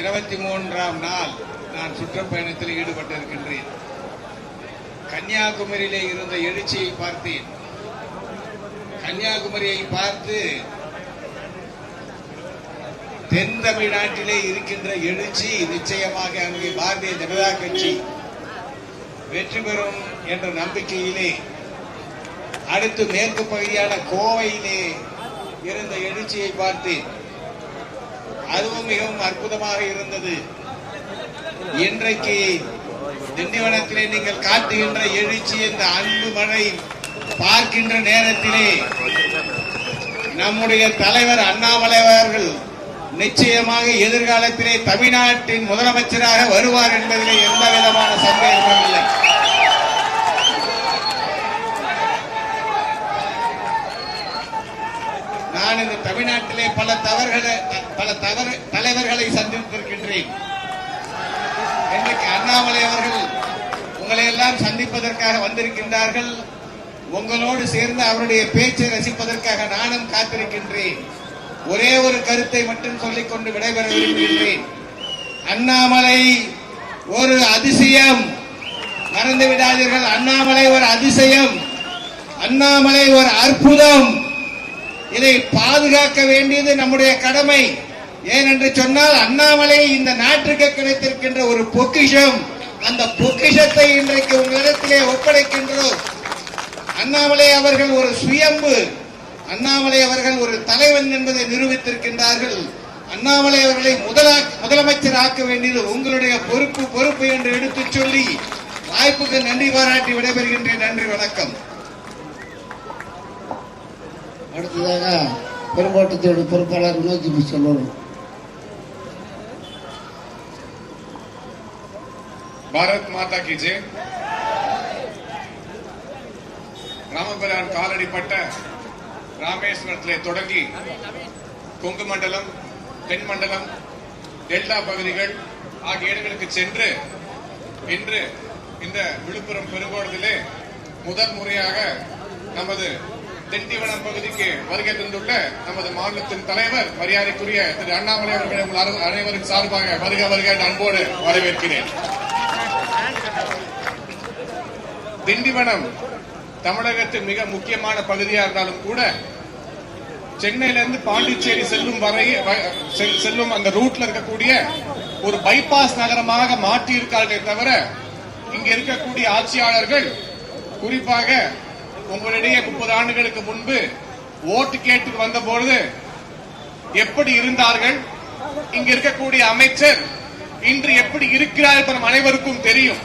23ஆம் நாள் நான் சுற்றுப்பயணத்தில் ஈடுபட்டிருக்கின்றேன். கன்னியாகுமரியிலே இருந்த எழுச்சியை பார்த்தேன். கன்னியாகுமரியை பார்த்து தென் தமிழ்நாட்டிலே இருக்கின்ற எழுச்சி நிச்சயமாக அங்கே பாரதிய ஜனதா கட்சி வெற்றி பெறும் என்ற நம்பிக்கையிலே, அடுத்து மேற்கு பகுதியான கோவையிலே இருந்த எழுச்சியை பார்த்தேன். அதுவும் மிகவும் அற்புதமாக இருந்தது. இன்றைக்கு திண்டிவனத்திலே நீங்கள் காட்டுகின்ற எழுச்சி, இந்த அன்பு மழை பார்க்கின்ற நேரத்திலே நம்முடைய தலைவர் அண்ணாமலை அவர்கள் நிச்சயமாக எதிர்காலத்திலே தமிழ்நாட்டின் முதலமைச்சராக வருவார் என்பதிலே எந்த விதமான சந்தேகமும் இல்லை. நான் இந்த தமிழ்நாட்டிலே பல தலைவர்களை சந்தித்திருக்கின்றேன். இன்றைக்கு அண்ணாமலை அவர்கள் உங்களை எல்லாம் சந்திப்பதற்காக வந்திருக்கின்றார்கள். உங்களோடு சேர்ந்து அவருடைய பேச்சை ரசிப்பதற்காக நானும் காத்திருக்கின்றேன். ஒரே ஒரு கருத்தை மட்டும் சொல்லிக் கொண்டு விடைபெற விரும்புகின்றேன். அண்ணாமலை ஒரு அதிசயம், மறந்து விடாதீர்கள். அண்ணாமலை ஒரு அதிசயம், அண்ணாமலை ஒரு அற்புதம். இதை பாதுகாக்க வேண்டியது நம்முடைய கடமை. ஏனென்று சொன்னால் அண்ணாமலை இந்த நாட்டுக்கு கிடைத்திருக்கின்ற ஒரு பொக்கிஷம். அந்த பொக்கிஷத்தை இன்றைக்கு உங்களிடத்திலே ஒப்படைக்கின்றோம். அண்ணாமலை அவர்கள் ஒரு சுயம்பு, அண்ணாமலை அவர்கள் ஒரு தலைவன் என்பதை நிரூபித்திருக்கின்றார்கள். அண்ணாமலை அவர்களை முதலமைச்சர் ஆக்க வேண்டியது உங்களுடைய பொறுப்பு என்று எடுத்துச் சொல்லி வாய்ப்புக்கு நன்றி பாராட்டி விடைபெறுகின்றேன். நன்றி, வணக்கம். அடுத்ததாக பெரும்பாட்டத்தோடு பொறுப்பாளர் வினோத் சொல்லணும். பாரத் மாதா கி ஜெய். ராமபிரான் காலடிப்பட்ட ராமேஸ்வரத்திலே தொடங்கி கொங்கு மண்டலம், தென் மண்டலம், டெல்டா பகுதிகள் ஆகிய இடங்களுக்கு சென்று இன்று இந்த விழுப்புரம் பெருங்கோட்டத்திலே முதல் முறையாக நமது திண்டிவனம் பகுதிக்கு வருகை தந்துள்ள நமது மாநிலத்தின் தலைவர் மரியாதைக்குரிய திரு அண்ணாமலை அவர்களை உங்கள் அனைவரின் சார்பாக வருக வருக அன்போடு வரவேற்கிறேன். திண்டிவனம் தமிழகத்தின் மிக முக்கியமான பகுதியாக இருந்தாலும் கூட சென்னையிலிருந்து பாண்டிச்சேரி செல்லும் அந்த ரூட்ல இருக்கக்கூடிய ஒரு பைபாஸ் நகரமாக மாற்றி இருக்கார்களே தவிர, இங்க இருக்கக்கூடிய ஆட்சியாளர்கள் குறிப்பாக உங்களிடையே 30 ஆண்டுகளுக்கு முன்பு ஓட்டு கேட்டு வந்தபொழுது எப்படி இருந்தார்கள், இங்க இருக்கக்கூடிய அமைச்சர் இன்று எப்படி இருக்கிறார் நம் அனைவருக்கும் தெரியும்.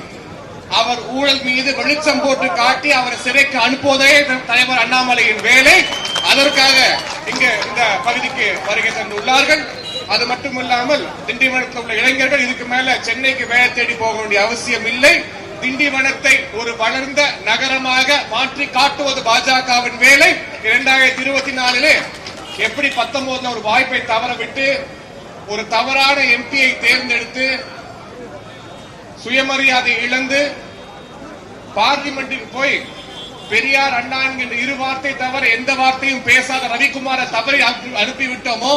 அவர் ஊழல் மீது வெளிச்சம் போட்டு காட்டி அவரை சிறைக்கு அனுப்புவதே தலைவர் அண்ணாமலையின் வேலை. அதற்காக இங்க இந்த பகுதிக்கு வருகை தந்துள்ளார்கள். அது மட்டுமில்லாமல் திண்டிவனத்தில் உள்ள இளைஞர்கள் இதுக்கு மேல சென்னைக்கு வேலை தேடி போக வேண்டிய அவசியம் இல்லை. திண்டிவனத்தை ஒரு வளர்ந்த நகரமாக மாற்றி காட்டுவது பாஜகவின் வேலை. 2024 எப்படி 19 ஒரு வாய்ப்பை தவறவிட்டு ஒரு தவறான எம்பியை தேர்ந்தெடுத்து சுயமரியாதை இழந்து பார்லிமெண்டில் போய் பெரியார் அண்ணா என்கின்ற இரு வார்த்தை தவிர எந்த வார்த்தையும் பேசாத ரவிக்குமாரை தவறை அனுப்பிவிட்டோமோ,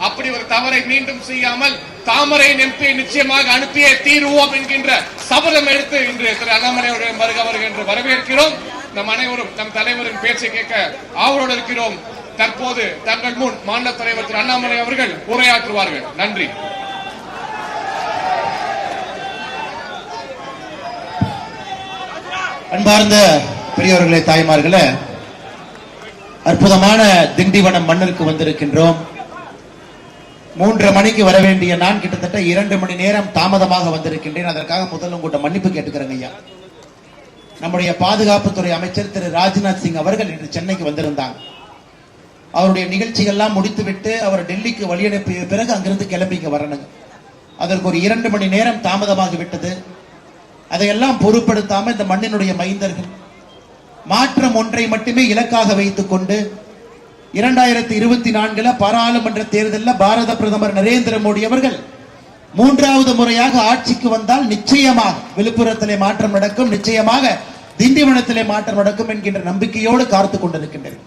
அப்படி ஒரு தவறை மீண்டும் செய்யாமல் தாமரை எம்பியை நிச்சயமாக அனுப்பியே தீருவோம் என்கின்ற சபதம் எடுத்து இன்று திரு அண்ணாமலையுடைய வருக என்று வரவேற்கிறோம். நம் அனைவரும் நம் தலைவரின் பேச்சை கேட்க ஆவலோடு இருக்கிறோம். தற்போது தங்கள் முன் மாநில தலைவர் திரு அண்ணாமலை அவர்கள் உரையாற்றுவார்கள். நன்றி. அன்பார்ந்த பெரியவர்களே, தாய்மார்களே, அற்புதமான திண்டிவனம் மண்ணிற்கு வந்திருக்கின்றோம். 3:30 மணிக்கு வர வேண்டிய நான் கிட்டத்தட்ட 2 மணி நேரம் தாமதமாக வந்திருக்கின்றேன். அதற்காக முதல்ல உங்கள்கிட்ட மன்னிப்பு கேட்டுக்கிறேங்க ஐயா. நம்முடைய பாதுகாப்புத்துறை அமைச்சர் திரு ராஜ்நாத் சிங் அவர்கள் இன்று சென்னைக்கு வந்திருந்தாங்க. அவருடைய நிகழ்ச்சிகள்லாம் முடித்துவிட்டு அவர் டெல்லிக்கு வழியனுப்பிய பிறகு அங்கிருந்து கிளம்பிங்க வரணுங்க. அதற்கு ஒரு 2 மணி நேரம் தாமதமாகி விட்டது. அதையெல்லாம் பொருட்படுத்தாம இந்த மண்ணினுடைய மைந்தர்கள் மாற்றம் ஒன்றை மட்டுமே இலக்காக வைத்துக் கொண்டு 2024 பாராளுமன்ற தேர்தலில் பாரத பிரதமர் நரேந்திர மோடி அவர்கள் 3வது முறையாக ஆட்சிக்கு வந்தால் நிச்சயமாக விழுப்புரத்திலே மாற்றம் நடக்கும், நிச்சயமாக திண்டிவனத்திலே மாற்றம் நடக்கும் என்கின்ற நம்பிக்கையோடு காத்துக் கொண்டிருக்கின்றனர்.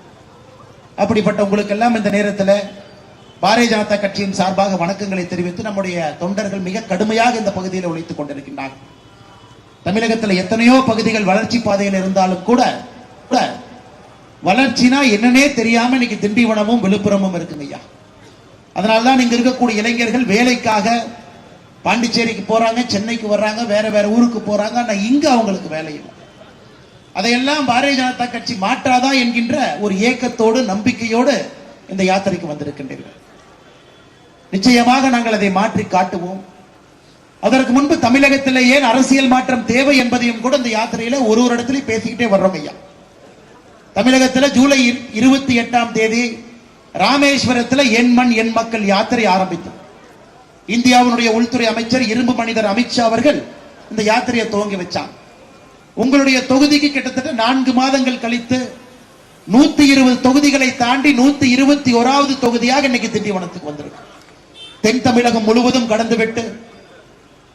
அப்படிப்பட்ட உங்களுக்கு எல்லாம் இந்த நேரத்தில் பாரதிய ஜனதா கட்சியின் சார்பாக வணக்கங்களை தெரிவித்து நம்முடைய தொண்டர்கள் மிக கடுமையாக இந்த பகுதியில் உழைத்துக் கொண்டிருக்கின்றார்கள். தமிழகத்தில் எத்தனையோ பகுதிகள் வளர்ச்சி பாதையில் இருந்தாலும் கூட வளர்ச்சினா என்னன்னே தெரியாம இன்னைக்கு திண்டிவனமும் விழுப்புரமும் இருக்குங்க ஐயா. அதனால்தான் இங்க இருக்கக்கூடிய இளைஞர்கள் வேலைக்காக பாண்டிச்சேரிக்கு போறாங்க, சென்னைக்கு வர்றாங்க, வேற வேற ஊருக்கு போறாங்க. ஆனா இங்க அவங்களுக்கு வேலை இல்லை. அதையெல்லாம் பாரதிய ஜனதா கட்சி மாற்றாதா என்கின்ற ஒரு ஏக்கத்தோடு நம்பிக்கையோடு இந்த யாத்திரைக்கு வந்திருக்கின்றீர்கள். நிச்சயமாக நாங்கள் அதை மாற்றி காட்டுவோம். அதற்கு முன்பு தமிழகத்தில் ஏன் அரசியல் மாற்றம் தேவை என்பதையும் கூட இந்த யாத்திரையில ஒரு இடத்திலையும் பேசிக்கிட்டே வர்றோம் ஐயா. தமிழகத்தில் ஜூலை 28ஆம் தேதி ராமேஸ்வரத்தில் என் மண் என் மக்கள் யாத்திரை ஆரம்பித்தோம். இந்தியாவுடைய உள்துறை அமைச்சர் இரும்பு மனிதர் அமித்ஷா அவர்கள் இந்த யாத்திரையை துவங்கி வச்சாங்க. உங்களுடைய தொகுதிக்கு கிட்டத்தட்ட 4 மாதங்கள் கழித்து 120 தொகுதிகளை தாண்டி 121வது தொகுதியாக இன்னைக்கு திண்டிவனத்துக்கு வந்திருக்கு. தென் தமிழகம் முழுவதும் கடந்துவிட்டு,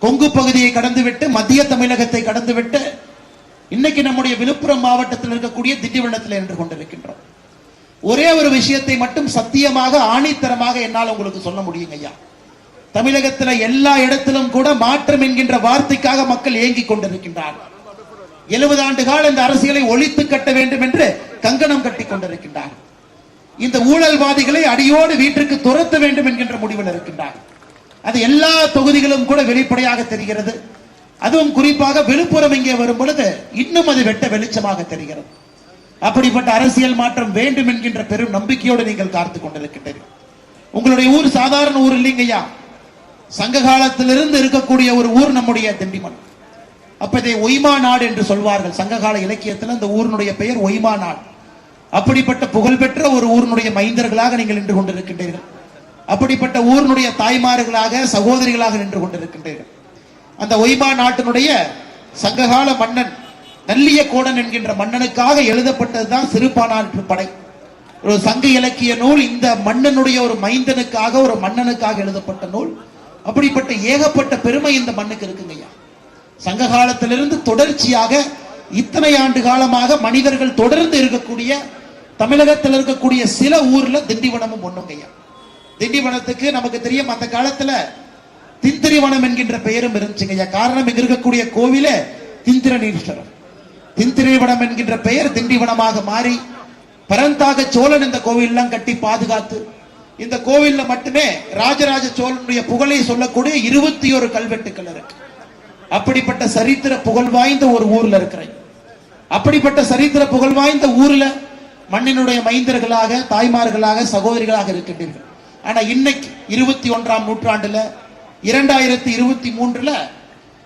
கொங்கு பகுதியை கடந்துவிட்டு, மத்திய தமிழகத்தை கடந்துவிட்டு இன்னைக்கு நம்முடைய விழுப்புரம் மாவட்டத்தில் இருக்கக்கூடிய திண்டிவனத்தில் நின்று கொண்டிருக்கின்றோம். ஒரே ஒரு விஷயத்தை மட்டும் சத்தியமாக ஆணித்தரமாக என்னால் உங்களுக்கு சொல்ல முடியுங்க ஐயா. தமிழகத்தில் எல்லா இடத்திலும் கூட மாற்றம் என்கின்ற வார்த்தைக்காக மக்கள் ஏங்கிக் கொண்டிருக்கின்றார்கள். 70 ஆண்டு கால இந்த அரசியலை ஒழித்து கட்ட வேண்டும் என்று கங்கணம் கட்டிக் கொண்டிருக்கின்றார். இந்த ஊழல்வாதிகளை அடியோடு வீட்டிற்கு துரத்த வேண்டும் என்கின்ற முடிவில் இருக்கின்றார். அது எல்லா தொகுதிகளும் கூட வெளிப்படையாக தெரிகிறது. அதுவும் குறிப்பாக விழுப்புரம் இங்கே வரும் பொழுது இன்னும் அது வெட்ட வெளிச்சமாக தெரிகிறது. அப்படிப்பட்ட அரசியல் மாற்றம் வேண்டும் என்கின்ற பெரும் நம்பிக்கையோடு நீங்கள் காத்துக் கொண்டிருக்கின்றீர்கள். உங்களுடைய ஊர் சாதாரண ஊர் இல்லைங்கய்யா. சங்க காலத்திலிருந்து இருக்கக்கூடிய ஒரு ஊர் நம்முடைய திண்டிவனம். அப்ப இதை ஒய்மா நாடு என்று சொல்வார்கள். சங்ககால இலக்கியத்தில் அந்த ஊரினுடைய பெயர் ஒய்மா நாடு. அப்படிப்பட்ட புகழ்பெற்ற ஒரு ஊரினுடைய மைந்தர்களாக நீங்கள் நின்று கொண்டிருக்கின்றீர்கள். அப்படிப்பட்ட ஊரினுடைய தாய்மார்களாக சகோதரிகளாக நின்று கொண்டிருக்கின்றீர்கள். அந்த ஒய்மா நாட்டினுடைய சங்ககால மன்னன் நல்லிய கோடன் என்கின்ற மன்னனுக்காக எழுதப்பட்டதுதான் சிறுபானாற்று படை. ஒரு சங்க இலக்கிய நூல். இந்த மன்னனுடைய ஒரு மைந்தனுக்காக, ஒரு மன்னனுக்காக எழுதப்பட்ட நூல். அப்படிப்பட்ட ஏகப்பட்ட பெருமை இந்த மண்ணுக்கு இருக்குங்கய்யா. சங்க காலத்திலிருந்து தொடர்ச்சியாக இத்தனை ஆண்டு காலமாக மனிதர்கள் தொடர்ந்து இருக்கக்கூடிய தமிழகத்தில் இருக்கக்கூடிய சில ஊர்ல திண்டிவனமும் ஒண்ணுங்கய்யா. திண்டிவனத்துக்கு நமக்கு தெரியும், அந்த காலத்துல திந்திரிவனம் என்கின்ற பெயரும் இருந்துச்சுங்கய்யா. காரணம், இங்க இருக்கக்கூடிய கோவில திந்திரனீஸ்வரர். திந்திரிவனம் என்கின்ற பெயர் திண்டிவனமாக மாறி பரந்தாக சோழன் இந்த கோவில் எல்லாம் கட்டி பாதுகாத்து, இந்த கோவில்ல மட்டுமே ராஜராஜ சோழனுடைய புகழை சொல்லக்கூடிய 21 கல்வெட்டுக்கள் இருக்கு. அப்படிப்பட்ட சரித்திர புகழ் வாய்ந்த ஒரு ஊர்ல இருக்கிறேன். அப்படிப்பட்ட சரித்திர புகழ் வாய்ந்த ஊர்ல மண்ணினுடைய மைந்தர்களாக, தாய்மார்களாக, சகோதரிகளாக இருக்கின்றீர்கள். ஆனா இன்னைக்கு 21ஆம் நூற்றாண்டுல 2023ல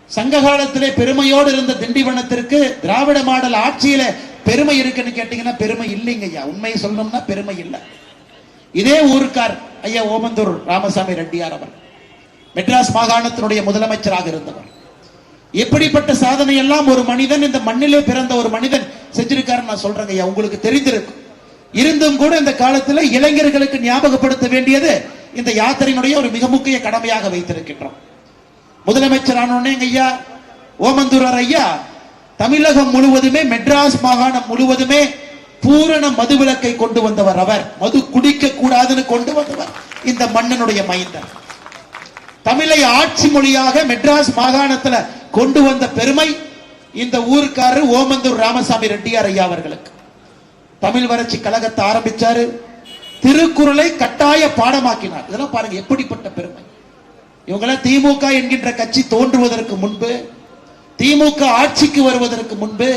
சங்க காலத்திலே பெருமையோடு இருந்த திண்டிவனத்திற்கு திராவிட மாடல் ஆட்சியில பெருமை இருக்குன்னு கேட்டீங்கன்னா பெருமை இல்லைங்க ஐயா. உண்மையை சொல்லணும்னா பெருமை இல்லை. இதே ஊருக்கார் ஐயா ஓமந்தூர் ராமசாமி ரெட்டியார் அவர் மெட்ராஸ் மாகாணத்தினுடைய முதலமைச்சராக இருந்தவர். எப்படிப்பட்ட சாதனை எல்லாம் ஒரு மனிதன், இந்த மண்ணிலே பிறந்த ஒரு மனிதன் செஞ்சிருக்காரு நான் சொல்றேங்க ஐயா. உங்களுக்கு தெரிந்திருக்கும். இருந்தும் கூட இந்த காலத்துல இளைஞர்களுக்கு ஞாபகப்படுத்த வேண்டியது இந்த யாத்திரையினுடைய ஒரு மிக முக்கிய கடமையாக வைத்திருக்கின்றோம். முதலமைச்சரான ஐயா ஓமந்தூரார் ஐயா தமிழகம் முழுவதுமே, மெட்ராஸ் மாகாணம் முழுவதுமே பூரண மதுவிலக்கை கொண்டு வந்தவர். அவர் மது குடிக்க கூடாதுன்னு கொண்டு வந்தவர் இந்த மன்னனுடைய மைந்தர். தமிழை ஆட்சி மொழியாக மெட்ராஸ் மாகாணத்துல கொண்டு வந்த பெருமை இந்த ஊருக்காரர் ஓமந்தூர் ராமசாமி ரெட்டியார் ஐயா அவர்களுக்கு. தமிழ் வளர்ச்சி கழகத்தை ஆரம்பிச்சாரு. திருக்குறளை கட்டாய பாடமாக்கினார். இதெல்லாம் பாருங்க எப்படிப்பட்ட பெருமை. இவங்கள திமுக என்கின்ற கட்சி தோன்றுவதற்கு முன்பு, திமுக ஆட்சிக்கு வருவதற்கு முன்பு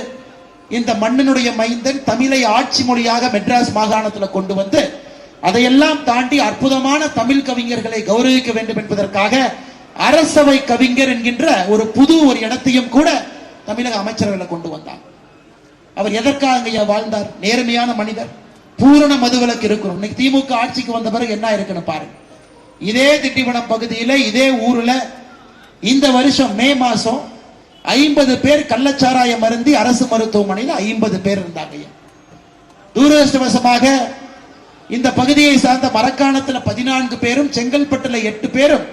இந்த மண்ணினுடைய மைந்தன் தமிழை ஆட்சி மொழியாக மெட்ராஸ் மாகாணத்தில் கொண்டு வந்து அதையெல்லாம் தாண்டி அற்புதமான தமிழ் கவிஞர்களை கௌரவிக்க வேண்டும் என்பதற்காக அரசவை கவிஞர் என்கின்ற ஒரு ஒரு இடத்தையும் கூட தமிழக அமைச்சர்களை கொண்டு வந்தார். அவர் எதற்காக வாழ்ந்தார்? நேர்மையான மனிதர். பூரண மதுவிலக்கு இருக்கிறோம். இன்னைக்கு திமுக ஆட்சிக்கு வந்த பிறகு என்ன இருக்குன்னு பாருங்க. இதே திண்டிவனம் பகுதியில, இதே ஊர்ல இந்த வருஷம் மே மாசம் 50 பேர் கள்ளச்சாராயம் அருந்தி அரசு மருத்துவமனையில் 50 பேர் இருந்தாங்க. துரதிருஷ்டவசமாக இந்த பகுதியை சார்ந்த மரக்காணத்துல 14 பேரும், செங்கல்பட்டுல 8 பேரும்,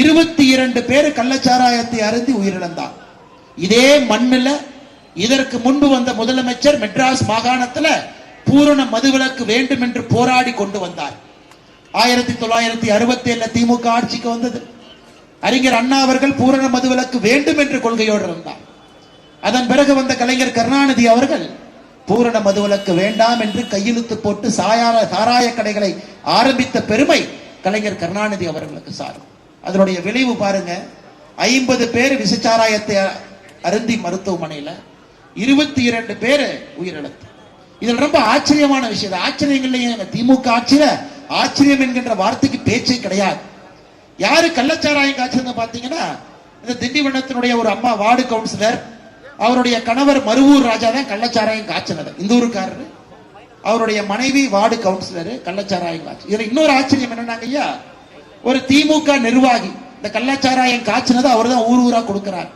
22 பேர் கள்ளச்சாராயத்தை அருந்தி உயிரிழந்தார். இதே மண்ணுல இதற்கு முன்பு வந்த முதலமைச்சர் மெட்ராஸ் மாகாணத்துல பூரண மதுவிலக்கு வேண்டும் என்று போராடி கொண்டு வந்தார். 1967 திமுக ஆட்சிக்கு வந்தது. அறிஞர் அண்ணா அவர்கள் பூரண மதுவிலக்கு வேண்டும் என்ற கொள்கையோடு இருந்தார். அதன் பிறகு வந்த கலைஞர் கருணாநிதி அவர்கள் பூரண மதுவிலக்கு வேண்டாம் என்று கையெழுத்து போட்டு சாராய கடைகளை ஆரம்பித்த பெருமை கலைஞர் கருணாநிதி அவர்களுக்கு சாரும். அதனுடைய விளைவு பாருங்க, 50 பேர் விசச்சாராயத்தை அருந்தி மருத்துவமனையில 22 பேர் உயிரிழப்பு. இதில் ரொம்ப ஆச்சரியமான விஷயம், ஆச்சரியங்கள்ல திமுக ஆட்சியில ஆச்சரியம் என்கின்ற வார்த்தைக்கு பேச்சே கிடையாது. யாரு கள்ளச்சாராயம் காய்ச்சல் பாத்தீங்கன்னா, இந்த திண்டிவனத்தினுடைய ஒரு அம்மா வார்டு கவுன்சிலர், அவருடைய கணவர் மருவூர் ராஜா தான் கள்ளச்சாராயம் காய்ச்சினது, இந்த ஊருக்காரரு. அவருடைய மனைவி வார்டு கவுன்சிலர் கள்ளச்சாராயம் காய்ச்சி. இதுல இன்னொரு ஆச்சரியம் என்னன்னாங்க ஐயா, ஒரு திமுக நிர்வாகி இந்த கள்ளச்சாராயம் காய்ச்சினது அவர் தான் ஊர் ஊரா கொடுக்கிறார்.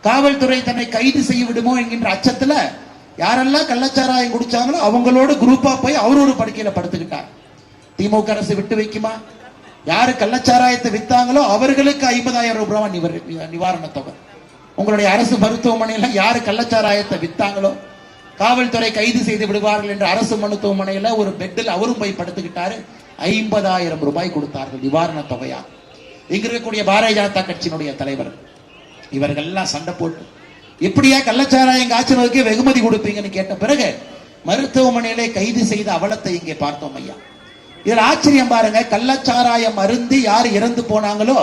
காவல்துறை தன்னை கைது செய்ய விடுமோ என்கின்ற அச்சத்துல யாரெல்லாம் கள்ளச்சாராயம் குடிச்சாங்களோ அவங்களோட குரூப்பா போய் அவர் ஒரு படுக்கையில படுத்துக்கிட்டார். திமுக அரசு விட்டு வைக்குமா? யாரு கள்ளச்சாராயத்தை வித்தாங்களோ அவர்களுக்கு 50,000 ரூபாய் நிவாரண தொகை. உங்களுடைய அரசு மருத்துவமனையில யாரு கள்ளச்சாராயத்தை வித்தாங்களோ காவல்துறை கைது செய்து விடுவார்கள் என்ற அரசு மருத்துவமனையில ஒரு பெட்டில் அவரும் போய் படுத்துக்கிட்டாரு. 50,000 ரூபாய் கொடுத்தார்கள் நிவாரண தொகையா. இங்க இருக்கக்கூடிய பாரதிய ஜனதா கட்சியினுடைய தலைவர் இவர்கள் எல்லாம் சண்டை போட்டு எப்படியா கள்ளச்சாராயம் காய்ச்சலுக்கு வெகுமதி கொடுப்பீங்கன்னு கேட்ட பிறகு மருத்துவமனையிலே கைது செய்த அவலத்தை இங்கே பார்த்தோம் ஐயா. இதுல ஆச்சரியம் பாருங்க, கள்ளச்சாராயம் அருந்தி யார் இறந்து போனாங்களோ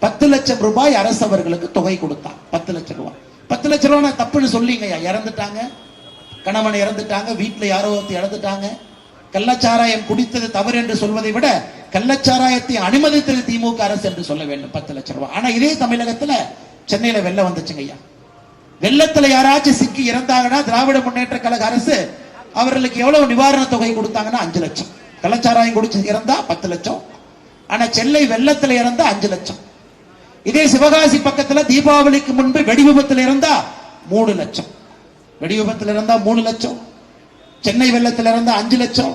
10 லட்சம் ரூபாய் அரசு அவர்களுக்கு தொகை கொடுத்தாங்க. 10 லட்சம் ரூபாய். 10 லட்சம் ரூபாய் தப்புன்னு சொல்லிங்க, இறந்துட்டாங்க, கணவன் இறந்துட்டாங்க, வீட்டுல யாரோ இறந்துட்டாங்க. கள்ளச்சாராயம் குடித்தது தவறு என்று சொல்வதை விட கள்ளச்சாராயத்தை அனுமதித்தது திமுக அரசு என்று சொல்ல வேண்டும். 10 லட்சம் ரூபாய். ஆனா இதே தமிழகத்துல சென்னையில வெள்ளம் வந்துச்சுங்க ஐயா. வெள்ளத்துல யாராச்சும் சிக்கி இறந்தாங்கன்னா திராவிட முன்னேற்ற கழக அரசு அவர்களுக்கு எவ்வளவு நிவாரண தொகை கொடுத்தாங்கன்னா 5 லட்சம். கள்ளச்சாராயம் குடிச்சு இறந்தா 10 லட்சம். ஆனா சென்னை வெள்ளத்துல இறந்தா 5 லட்சம். இதே சிவகாசி பக்கத்துல தீபாவளிக்கு முன்பு வெடி விபத்துல இருந்தா 3 லட்சம். வெடி விபத்துல இருந்தா 3 லட்சம். சென்னை வெள்ளத்துல இருந்தா 5 லட்சம்.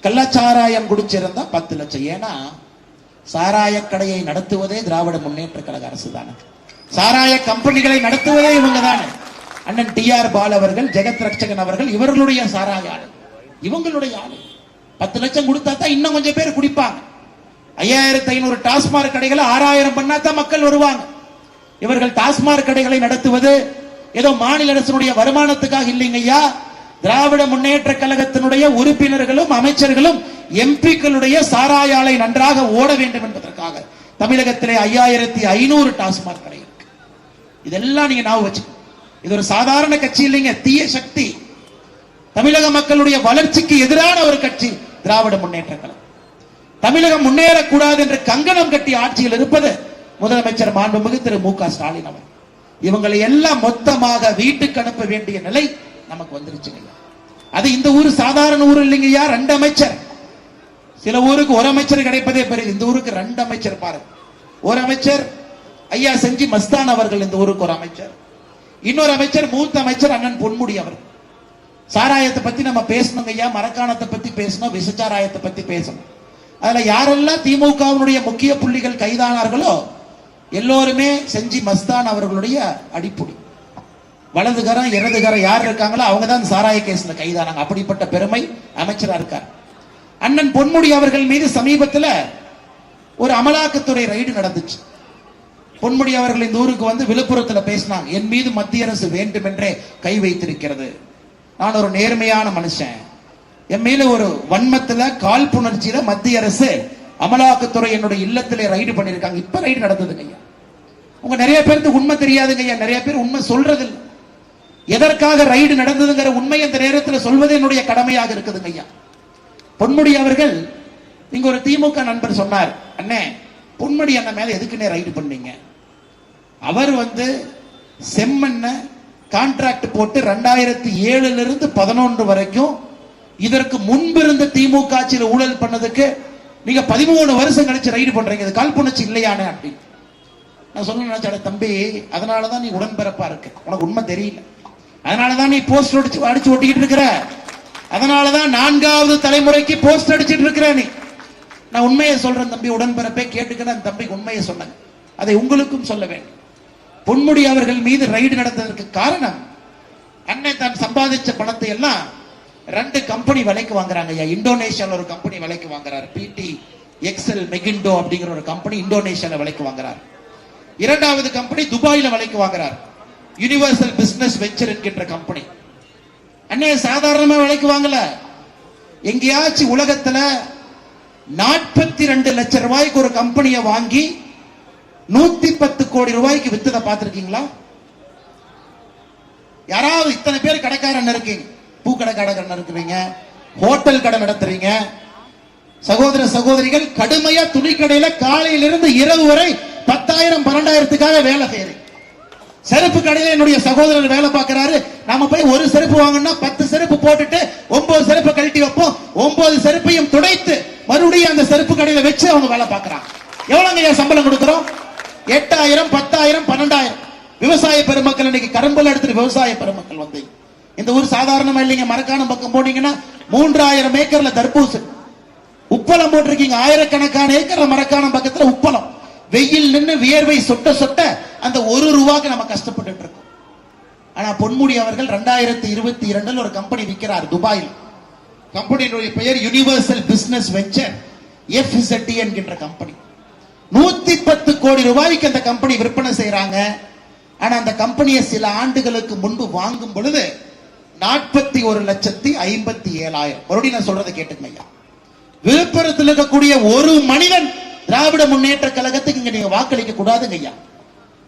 கள்ளச்சாராயம் குடிச்சிருந்தா 10 லட்சம். ஏன்னா சாராய கடையை நடத்துவதே திராவிட முன்னேற்ற கழக அரசு தானே. சாராய கம்பெனிகளை நடத்துவதே இவங்க தானே. அண்ணன் TR பாலு அவர்கள், ஜெகத் ரட்சகன் அவர்கள் இவர்களுடைய சாராய ஆளு, இவங்களுடைய ஆளு. 10 லட்சம் கொடுத்தா தான் இன்னும் கொஞ்சம் பேர் குடிப்பாங்க. 5500 டாஸ்மாக் கடைகளை 6000 பண்ணா தான் மக்கள் வருவாங்க. இவர்கள் டாஸ்மாக் கடைகளை நடத்துவது ஏதோ மாநில அரசினுடைய வருமானத்துக்காக இல்லைங்க ஐயா. திராவிட முன்னேற்ற கழகத்தினுடைய உறுப்பினர்களும் அமைச்சர்களும் எம்பிக்களுடைய சாராய ஆலை நன்றாக ஓட வேண்டும் என்பதற்காக தமிழகத்திலே 5500 டாஸ்மாக் கடை இருக்கு. இதெல்லாம் நீங்க ஞாபகம் வச்சு, இது ஒரு சாதாரண கட்சி இல்லைங்க, தீய சக்தி. தமிழக மக்களுடைய வளர்ச்சிக்கு எதிரான ஒரு கட்சி திராவிட முன்னேற்ற கழகம். தமிழகம் முன்னேறக்கூடாது என்று கங்கணம் கட்டி ஆட்சியில் இருப்பது முதலமைச்சர் மாண்புமிகு திரு மு க ஸ்டாலின் அவர். இவங்களை எல்லாம் மொத்தமாக வீட்டுக்கு அனுப்ப வேண்டிய நிலை நமக்கு வந்துருச்சுங்க. அது இந்த ஊர் சாதாரண ஊர் இல்லைங்கய்யா. 2 அமைச்சர். சில ஊருக்கு ஒரு அமைச்சர் கிடைப்பதே பெரிய, இந்த ஊருக்கு 2 அமைச்சர் பாருங்க. ஒரு அமைச்சர் ஐயா செஞ்சி மஸ்தான் அவர்கள், இந்த ஊருக்கு ஒரு அமைச்சர். இன்னொரு அமைச்சர் மூத்த அமைச்சர் அண்ணன் பொன்முடி அவர். சாராயத்தை பத்தி நம்ம பேசணுங்க ஐயா, மரக்காணத்தை பத்தி பேசணும், விசச்சாராயத்தை பத்தி பேசணும். அதுல யாரெல்லாம் திமுகவினுடைய முக்கிய புள்ளிகள் கைதானார்களோ எல்லோருமே செஞ்சி மஸ்தான் அவர்களுடைய அடிப்பொடி. வலதுகரம் இடதுகரம் யார் இருக்காங்களோ அவங்க தான் சாராய கேஸ்ல கைதானாங்க. அப்படிப்பட்ட பெருமை அமைச்சரா இருக்கார். அண்ணன் பொன்முடி அவர்கள் மீது சமீபத்தில் ஒரு அமலாக்கத்துறை ரைடு நடந்துச்சு. பொன்முடி அவர்கள் இந்த ஊருக்கு வந்து விழுப்புரத்தில் பேசினாங்க. என் மீது மத்திய அரசு வேண்டுமென்றே கை வைத்திருக்கிறது. நான் ஒரு நேர்மையான மனுஷன். என் மேல ஒரு வன்மத்துல காழ்ப்புணர்ச்சியில மத்திய அரசு அமலாக்கத்துறை என்னுடைய இல்லத்திலே ரைடு பண்ணிருக்காங்க. இப்ப ரைடு நடந்ததுங்க ஐயா. உங்க நிறைய பேருக்கு உண்மை தெரியாதுங்க ஐயா. நிறைய பேர் உண்மை சொல்றது இல்லை. எதற்காக ரைடு நடந்ததுங்கிற உண்மை அந்த நேரத்தில் சொல்வது என்னுடைய கடமையாக இருக்குதுங்க ஐயா. பொன்முடி அவர்கள் இங்க ஒரு திமுக நண்பர் சொன்னார், அண்ணே பொன்முடி அண்ணன் மேல எதுக்குன்னே ரைடு பண்ணீங்க? அவர் வந்து செம்மண்ண கான்ட்ராக்ட் போட்டு 2007 இருந்து 11 வரைக்கும் இதற்கு முன்பு இருந்த திமுக ஆட்சியில் ஊழல் பண்ணதுக்கு நீங்க 13 வருஷம் கழிச்சு ரைடு பண்றீங்க. இது காழ்ப்புணர்ச்சி இல்லையானே அப்படின்னு நான் சொல்ல நினைச்சேன். தம்பி, அதனாலதான் நீ உடன்பிறப்பா இருக்கு, உனக்கு உண்மை தெரியல. அதனாலதான் நீ போஸ்ட் அடிச்சு ஓட்டிக்கிட்டு இருக்கிற. அதனாலதான் 4வது தலைமுறைக்கு போஸ்ட் அடிச்சிட்டு இருக்கிற நீ. நான் உண்மையை சொல்றேன் தம்பி, உடன்பிறப்பே கேட்டுக்க. தம்பிக்கு உண்மையை சொன்னேன், அதை உங்களுக்கும் சொல்ல வேண்டும். பொன்முடி அவர்கள் மீது ரைடு நடந்ததற்கு காரணம், அண்ணன் தான் சம்பாதிச்ச பணத்தை எல்லாம் 2 கம்பெனி விலைக்கு வாங்குறாங்க ஐயா. இந்தோனேஷியால ஒரு கம்பெனி விலைக்கு வாங்குறாரு, PT எக்ஸல் மெகிண்டோ அப்படிங்கிற ஒரு கம்பெனி இந்தோனேஷியால விலைக்கு வாங்குறார். இரண்டாவது கம்பெனி துபாயில விலைக்கு வாங்குறார். யுனிவர்சல் பிசினஸ் வெஞ்சர் என்கின்ற கம்பெனி. அண்ணே சாதாரணமா விலைக்கு வாங்கல. எங்கேயாச்சும் உலகத்துல 42 லட்சம் ரூபாய்க்கு ஒரு கம்பெனியை வாங்கி 110 கோடி ரூபாய்க்கு வித்ததை பார்த்திருக்கீங்களா? யாராவது இத்தனை பேர் கடைக்காரன் இருக்கீங்க, பூக்கடை கடைக்காரன் இருக்கிறீங்க, ஹோட்டல் கடை நடத்துறீங்க, சகோதர சகோதரிகள் கடுமையா துணிக்கடையில காலையிலிருந்து இரவு வரை 10,000 12,000க்காக வேலை செய்யறீங்க. செருப்பு கடையில என்னுடைய சகோதரர் வேலை பார்க்கிறாரு. நாம போய் ஒரு செருப்பு வாங்கினா 10 செருப்பு போட்டுட்டு 9 செருப்பை கழட்டி வைப்போம். 9 செருப்பையும் துடைத்து மறுபடியும் அந்த செருப்பு கடையில வச்சு அவங்க வேலை பார்க்கறாங்க. எவ்வளவுங்க சம்பளம் கொடுக்கிறோம்? 8,000 10,000 12,000. விவசாய பெருமக்கள் இன்னைக்கு கரும்புல எடுத்துட்டு விவசாய பெருமக்கள் வந்து இந்த ஊர் சாதாரணமா இல்லைங்க. மரக்காணம் பக்கம் போனீங்கன்னா 3,000 ஏக்கர்ல தர்பூசணி, உப்பளம் போட்டிருக்கீங்க. ஆயிரக்கணக்கான ஏக்கர்ல மரக்காணம் பக்கத்துல உப்பளம். வெயில் நின்று வியர்வை சொட்ட சொட்ட அந்த ₹1 நம்ம கஷ்டப்பட்டு இருக்கோம். ஆனா பொன்முடி அவர்கள் 2022 ஒரு கம்பெனி விற்கிறார் துபாயில். கம்பெனியுடைய பெயர் யுனிவர்சல் பிசினஸ் வெஞ்சர் FZT என்கின்ற கம்பெனி. 110 கோடி ரூபாய்க்கு அந்த கம்பெனி விற்பனை செய்யறாங்க. ஆனா அந்த கம்பெனியை சில ஆண்டுகளுக்கு முன்பு வாங்கும் பொழுது 41,57,000. மறுபடியும் நான் சொல்றதை கேட்டுக்கங்க. விழுப்புரத்தில் இருக்கக்கூடிய ஒரு மனிதன் திராவிட முன்னேற்ற கழகத்துக்கு இங்க நீங்க வாக்களிக்க கூடாதுங்க ஐயா.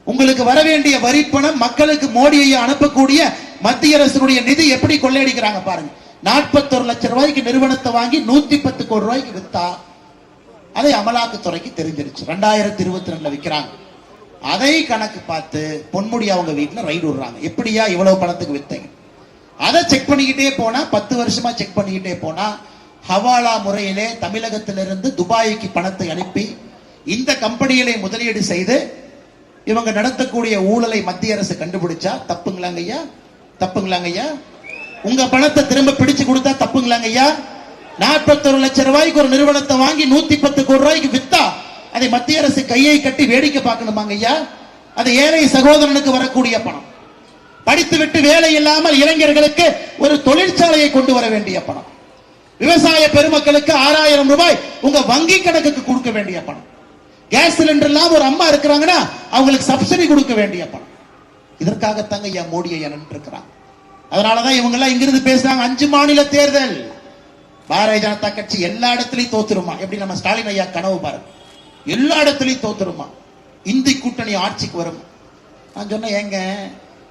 உங்களுக்கு வர வேண்டிய வரி பணம் மக்களுக்கு மோடி ஐயா அனுப்பக்கூடிய மத்திய அரசினுடைய நிதி எப்படி கொள்ளையடிக்கிறாங்க பாருங்க. 41 லட்சம் ரூபாய்க்கு நிறுவனத்தை வாங்கி 110 கோடி ரூபாய்க்கு வித்தா அதை அமலாக்கத்துறைக்கு தெரிஞ்சிருச்சு. 2022 விற்கிறாங்க. அதை கணக்கு பார்த்து பொன்முடி அவங்க வீட்டுல ரைடு விடுறாங்க. எப்படியா இவ்வளவு பணத்துக்கு வித்தீங்க? அதை செக் பண்ணிக்கிட்டே போனா 10 வருஷமா செக் பண்ணிக்கிட்டே போனா ஹவாலா முறையிலே தமிழகத்திலிருந்து துபாய்க்கு பணத்தை அனுப்பி இந்த கம்பெனிகளை முதலீடு செய்து இவங்க நடத்தக்கூடிய ஊழலை மத்திய அரசு கண்டுபிடிச்சா தப்புங்களாங்க ஐயா? தப்புங்களாங்க ஐயா? உங்க பணத்தை திரும்ப பிடிச்சு கொடுத்தா தப்புங்களாங்க ஐயா? 41 லட்சம் ரூபாய்க்கு ஒரு நிறுவனத்தை வாங்கி 110 கோடி ரூபாய்க்கு வித்தா அதை மத்திய அரசு கையை கட்டி வேடிக்கை பார்க்கணுமாங்க ஐயா? அது ஏழை சகோதரனுக்கு வரக்கூடிய பணம். படித்து விட்டு வேலை இல்லாமல் இளைஞர்களுக்கு ஒரு தொழிற்சாலையை கொண்டு வர வேண்டிய பணம். விவசாய பெருமக்களுக்கு 6,000 ரூபாய் உங்க வங்கி கணக்குக்கு கொடுக்க வேண்டிய பணம். கேஸ் சிலிண்டர் எல்லாம் ஒரு அம்மா இருக்கிறாங்கன்னா அவங்களுக்கு சப்சிடி கொடுக்க வேண்டிய பணம். இதற்காகத்தாங்க ஐயா மோடி ஐயா நின்று இருக்கிறாங்க. அதனாலதான் இவங்க எல்லாம் இங்கிருந்து பேசுறாங்க 5 மாநில தேர்தல் பாரதிய ஜனதா கட்சி எல்லா இடத்துலயும் தோத்துருமா. எப்படி நம்ம ஸ்டாலின் ஐயா கனவு பாருங்க, எல்லா இடத்துலயும் தோத்துருமா, இந்தி கூட்டணி ஆட்சிக்கு வரும். நான் சொன்ன ஏங்க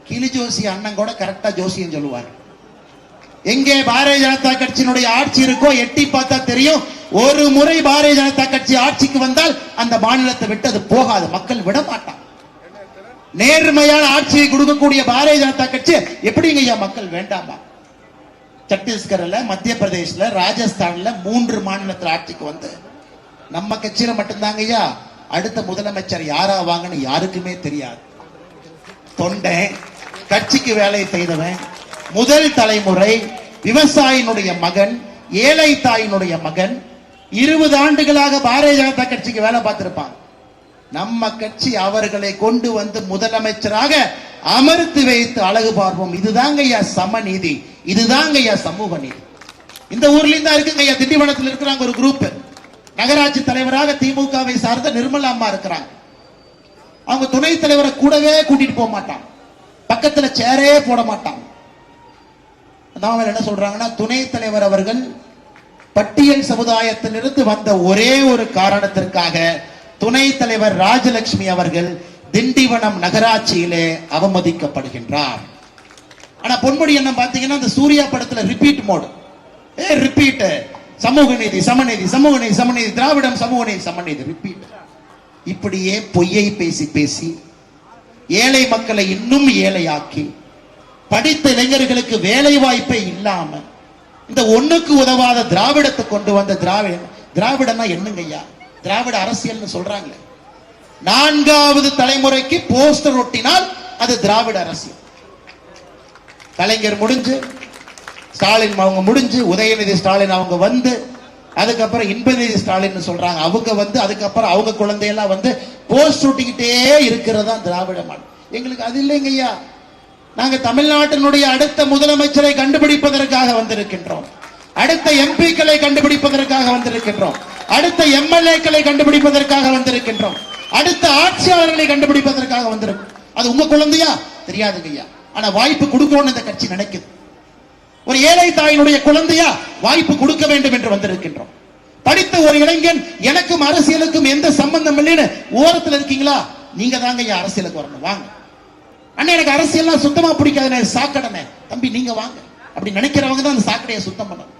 கிளி ஜோசி அண்ணன் கூட கரெக்டா ஜோசியம் சொல்லுவார். எங்கே பாரதிய ஜனதா கட்சியினுடைய ஆட்சி இருக்கோ எட்டி பார்த்தா தெரியும். ஒரு முறை பாரதிய ஜனதா கட்சி ஆட்சிக்கு வந்தால் அந்த மாநிலத்தை விட்டு அது போகாது. மக்கள் விட மாட்டாங்க. நேர்மையான ஆட்சியை கொடுக்கக்கூடிய பாரதிய ஜனதா கட்சி எப்படிங்க ஐயா மக்கள் வேண்டாமா? சத்தீஸ்கர்ல, மத்திய பிரதேசல, ராஜஸ்தான்ல 3 மாநிலத்தில் ஆட்சிக்கு வந்து நம்ம கட்சியில மட்டும்தாங்க ஐயா அடுத்த முதலமைச்சர் யாரா வாங்கன்னு யாருக்குமே தெரியாது. தொண்டை கட்சிக்கு வேலை செய்தவன், முதல் தலைமுறை விவசாயினுடைய மகன், ஏழை தாயினுடைய மகன், 20 ஆண்டுகளாக பாரதிய ஜனதா கட்சிக்கு வேலை பார்த்திருப்பாங்க. நம்ம கட்சி அவர்களை கொண்டு வந்து முதலமைச்சராக அமர்த்தி வைத்து அழகு பார்ப்போம். இதுதாங்க ஐயா சமநீதி, இதுதாங்க ஐயா சமூக நீதி. இந்த ஊர்ல தான் இருக்குங்க ஐயா. திண்டிவனத்தில் இருக்கிறாங்க ஒரு குரூப். நகராட்சி தலைவராக திமுகவை சார்ந்த நிர்மலா அம்மா இருக்கிறாங்க. அவங்க துணைத் தலைவரை கூடவே கூட்டிட்டு போக மாட்டாங்க, பக்கத்துல சேரே போட மாட்டாங்க. என்ன சொல்றாங்கன்னா துணைத் தலைவர் அவர்கள் பட்டியல் சமுதாயத்திலிருந்து வந்த ஒரே ஒரு காரணத்திற்காக துணைத் தலைவர் ராஜலட்சுமி அவர்கள் திண்டிவனம் நகராட்சியிலே அவமதிக்கப்படுகின்றார். ஆனா பொன்முடி என்ன பாத்தீங்கன்னா அந்த சூர்யா படத்துல ரிப்பீட் மோடு, ரிப்பீட், சமூக நீதி சமநீதி, சமூக நீதி சமநீதி, திராவிடம் சமூக நீதி சமநீதி, ரிப்பீட். இப்படியே பொய்யை பேசி பேசி ஏழை மக்களை இன்னும் ஏழையாக்கி படித்த இளைஞர்களுக்கு வேலை வாய்ப்பே இல்லாம இந்த ஒண்ணுக்கு உதவாத திராவிடத்தை கொண்டு வந்த திராவிடம்னா என்னங்க ஐயா? திராவிட அரசியல் சொல்றாங்க. 4வது தலைமுறைக்கு போஸ்டர் ஒட்டினால் அது திராவிட அரசியல். கலைஞர் முடிஞ்சு, ஸ்டாலின் அவங்க முடிஞ்சு, உதயநிதி ஸ்டாலின் அவங்க வந்து, அதுக்கப்புறம் இன்பநிதி ஸ்டாலின் சொல்றாங்க அவங்க வந்து, அதுக்கப்புறம் அவங்க குழந்தையெல்லாம் வந்து போஸ்ட் ஒட்டிக்கிட்டே இருக்கிறதா திராவிட மாடல். எங்களுக்கு அது இல்லைங்க ஐயா. நாங்க தமிழ்நாட்டினுடைய அடுத்த முதலமைச்சரை கண்டுபிடிப்பதற்காக வந்திருக்கின்றோம். அடுத்த எம்பிக்களை கண்டுபிடிப்பதற்காக வந்திருக்கின்றோம். அடுத்த எம்எல்ஏக்களை கண்டுபிடிப்பதற்காக வந்திருக்கின்றோம். அடுத்த ஆட்சியாளர்களை கண்டுபிடிப்பதற்காக வந்திருக்கும். அது உங்க குழந்தையா தெரியாதுங்க ஐயா. ஆனா வாய்ப்பு கொடுக்கணும்னு இந்த கட்சி நினைக்குது. ஒரு ஏழை தாயினுடைய குழந்தையா வாய்ப்பு கொடுக்க வேண்டும் என்று வந்திருக்கின்றோம். படித்த ஒரு இளைஞன் எனக்கும் அரசியலுக்கும் எந்த சம்பந்தம் இல்லைன்னு ஓரத்தில் இருக்கீங்களா? நீங்க தாங்க ஐயா அரசியலுக்கு வரணும். வாங்க அண்ணே, எனக்கு அரசியல்லாம் சுத்தமா பிடிக்காதுண்ணே, சாக்கடனே. தம்பி நீங்க வாங்க. அப்படி நினைக்கிறவங்க தான் அந்த சாக்கடையை சுத்தம் பண்ணணும்.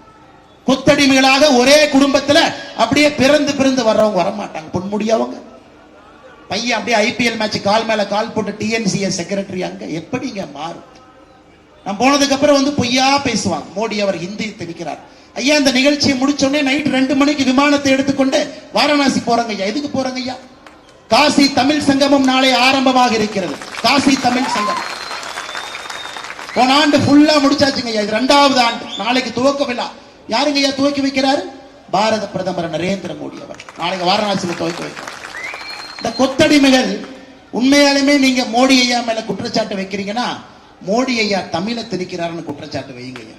கொத்தடிமைகளாக ஒரே குடும்பத்துல அப்படியே பிறந்து வர்றவங்க வரமாட்டாங்க. பொன்முடியவங்க பையன் அப்படியே ஐபிஎல் மேட்ச் கால் மேல கால் போட்டு டிஎன்சிஎஸ் செக்ரட்டரி அங்க எப்படிங்க மாறும்? நான் போனதுக்கு அப்புறம் வந்து பொய்யா பேசுவாங்க. மோடி அவர் ஹிந்தி தெரிக்கிறார். ஐயா இந்த நிகழ்ச்சியை முடிச்சோடனே நைட் 2 மணிக்கு விமானத்தை எடுத்துக்கொண்டு வாரணாசி போறாங்க ஐயா. எதுக்கு போறாங்க ஐயா? காசி தமிழ் சங்கமம் நாளை ஆரம்பமாக இருக்கிறது. காசி தமிழ் சங்கமம் போன ஆண்டு ஃபுல்லா முடிச்சாச்சுங்க ஐயா. இது 2வது ஆண்டு. நாளைக்கு துவக்க விழா. யாருங்க ஐயா துவக்கி வைக்கிறாரு? பாரத பிரதமர் நரேந்திர மோடி அவர் நாளைக்கு வாரணாசியில் துவக்கி வைக்கிறார். இந்த கொத்தடிமைகள் உண்மையாலுமே நீங்க மோடி ஐயா மேல குற்றச்சாட்டு வைக்கிறீங்கன்னா மோடி ஐயா தமிழை திணிக்கிறாருன்னு குற்றச்சாட்டு வைங்க ஐயா.